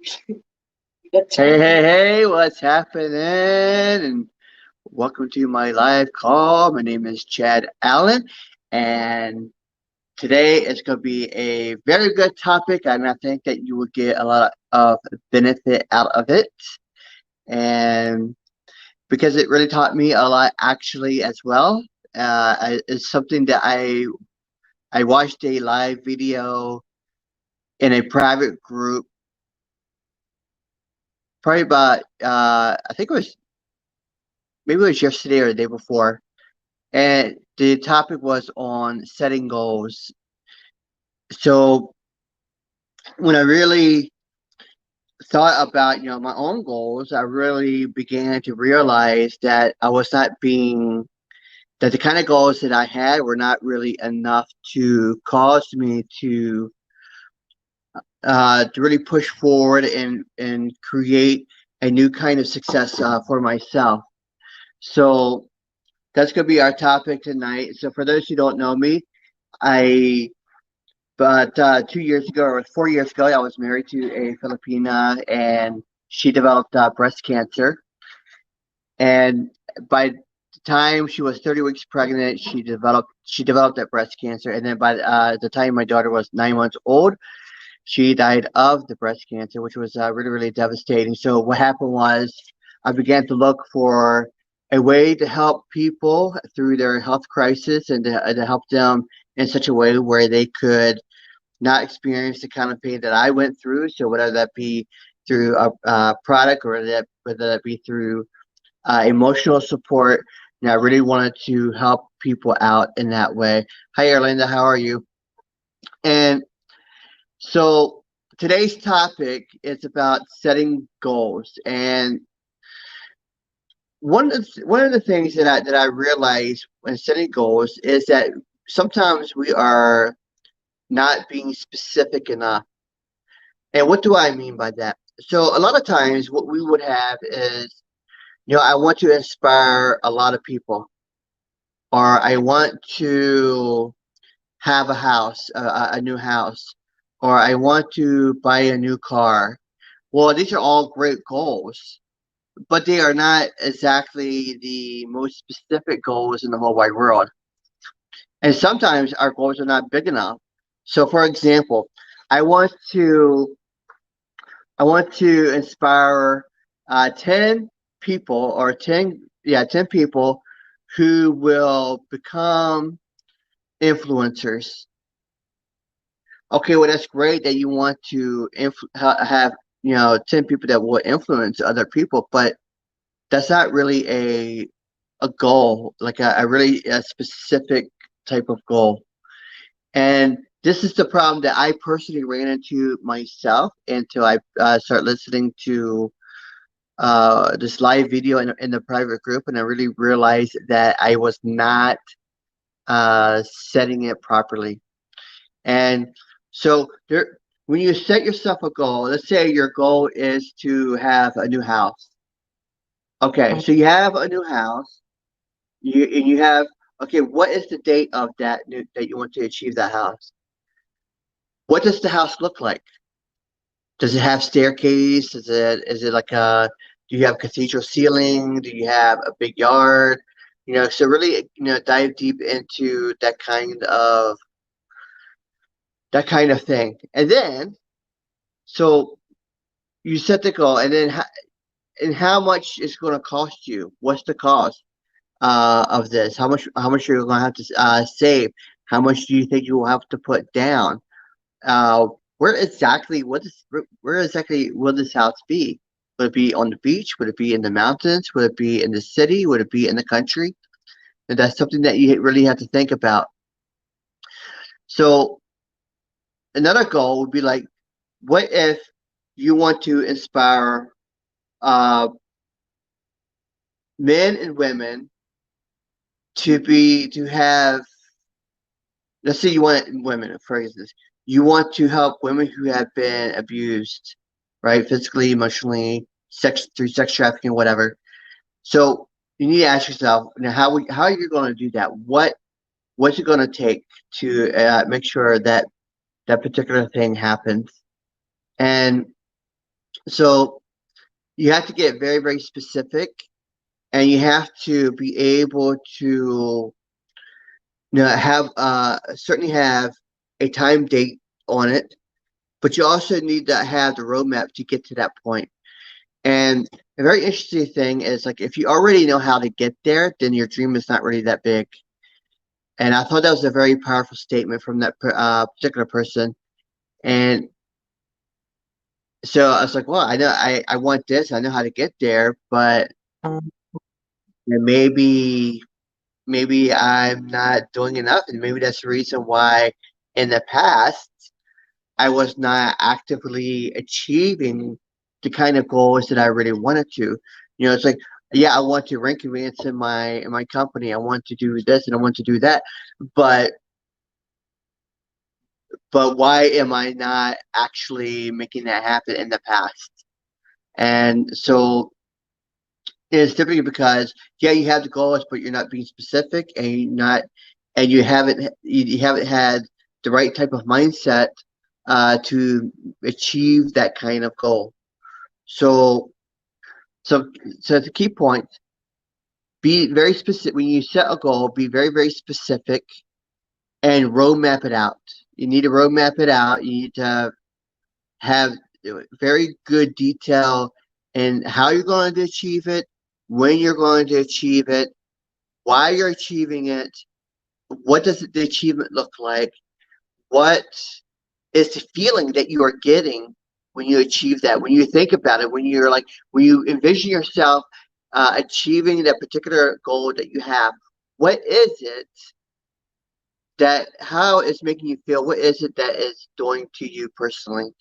Hey, hey, hey, what's happening? And welcome to my live call. My name is Chad Allen, and today is going to be a very good topic, and I think that you will get a lot of benefit out of it. And because it really taught me a lot actually as well. It's something that I watched a live video in a private group, probably about I think it was maybe it was yesterday or the day before. And the topic was on setting goals. So when I really thought about, my own goals, I really began to realize that I was not being that the kind of goals that I had were not really enough to cause me to really push forward and create a new kind of success for myself. So that's going to be our topic tonight. So for those who don't know me, I But 2 years ago, or 4 years ago, I was married to a Filipina, and she developed breast cancer. And by the time she was 30 weeks pregnant, she developed that breast cancer. And then by the time my daughter was 9 months old, she died of the breast cancer, which was really, really devastating. So what happened was I began to look for a way to help people through their health crisis and to help them in such a way where they could not experience the kind of pain that I went through. So whether that be through a product, or whether that be through emotional support, I really wanted to help people out in that way. Hi, Erlinda, how are you? And so today's topic is about setting goals. And one of the things that I realized when setting goals is that sometimes we are not being specific enough. And what do I mean by that? So a lot of times what we would have is, I want to inspire a lot of people, or I want to have a house, a new house, or I want to buy a new car. Well, these are all great goals, but they are not exactly the most specific goals in the whole wide world. And sometimes our goals are not big enough. So for example, I want to I want to inspire 10 people, or 10 people who will become influencers. Okay, well, that's great that you want to have, 10 people that will influence other people, but that's not really a goal, like a really a specific type of goal. And this is the problem that I personally ran into myself until I start listening to this live video in the private group, and I really realized that I was not setting it properly. And so when you set yourself a goal, let's say your goal is to have a new house. Okay, so you have a new house, you have, okay, what is the date of that you want to achieve that house? What does the house look like? Does it have staircase? Is it like a do you have cathedral ceiling? Do you have a big yard? So really, dive deep into that kind of thing. And then so you set the goal, and then how much is going to cost you? What's the cost of this? How much you're going to have to save? How much do you think you will have to put down? Uh, where exactly will this house be? Would it be on the beach? Would it be in the mountains? Would it be in the city? Would it be in the country? And that's something that you really have to think about. So another goal would be like, what if you want to inspire uh, men and women to have, let's say you want women, for instance, you want to help women who have been abused, right? Physically, emotionally, through sex trafficking, whatever. So you need to ask yourself, how are you going to do that? What's it going to take to make sure that that particular thing happens? And So you have to get very, very specific, and you have to be able to have certainly have a time date on it, but you also need to have the roadmap to get to that point. And a very interesting thing is like if you already know how to get there, then your dream is not really that big. And I thought that was a very powerful statement from that particular person. And so I was like, well, I know I want this, I know how to get there, but maybe I'm not doing enough, and maybe that's the reason why in the past I was not actively achieving the kind of goals that I really wanted to. It's like, yeah, I want to rank advance in my company. I want to do this and I want to do that, but why am I not actually making that happen in the past? And so it's typically because yeah, you have the goals, but you're not being specific, and you haven't had the right type of mindset to achieve that kind of goal. So so so the key point: be very specific when you set a goal. Be very very specific and roadmap it out. You need to roadmap it out. You need to have very good detail in how you're going to achieve it, when you're going to achieve it, why you're achieving it, what does the achievement look like, what is the feeling that you are getting when you achieve that, when you think about it, when you envision yourself achieving that particular goal that you have. What is it how it's making you feel? What is it that is doing to you personally?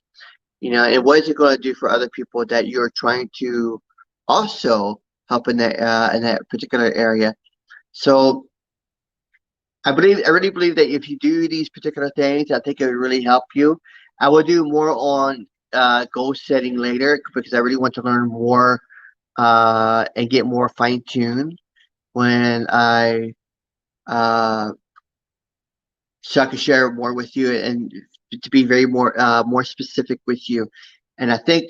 And what is it going to do for other people that you're trying to also help in that particular area? So I really believe that if you do these particular things, I think it would really help you. I will do more on goal setting later because I really want to learn more and get more fine tuned when uh, so I can share more with you and to be very more specific with you. And I think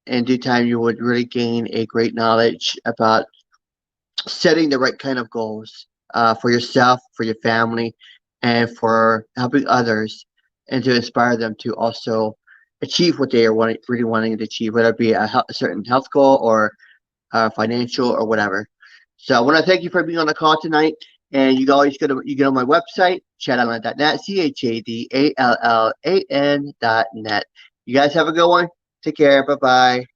in due time you would really gain a great knowledge about setting the right kind of goals for yourself, for your family, and for helping others, and to inspire them to also achieve what they are really wanting to achieve, whether it be a certain health goal or financial or whatever. So I want to thank you for being on the call tonight. And you get on my website, chadallan.net, CHADALLAN.net. You guys have a good one. Take care. Bye bye.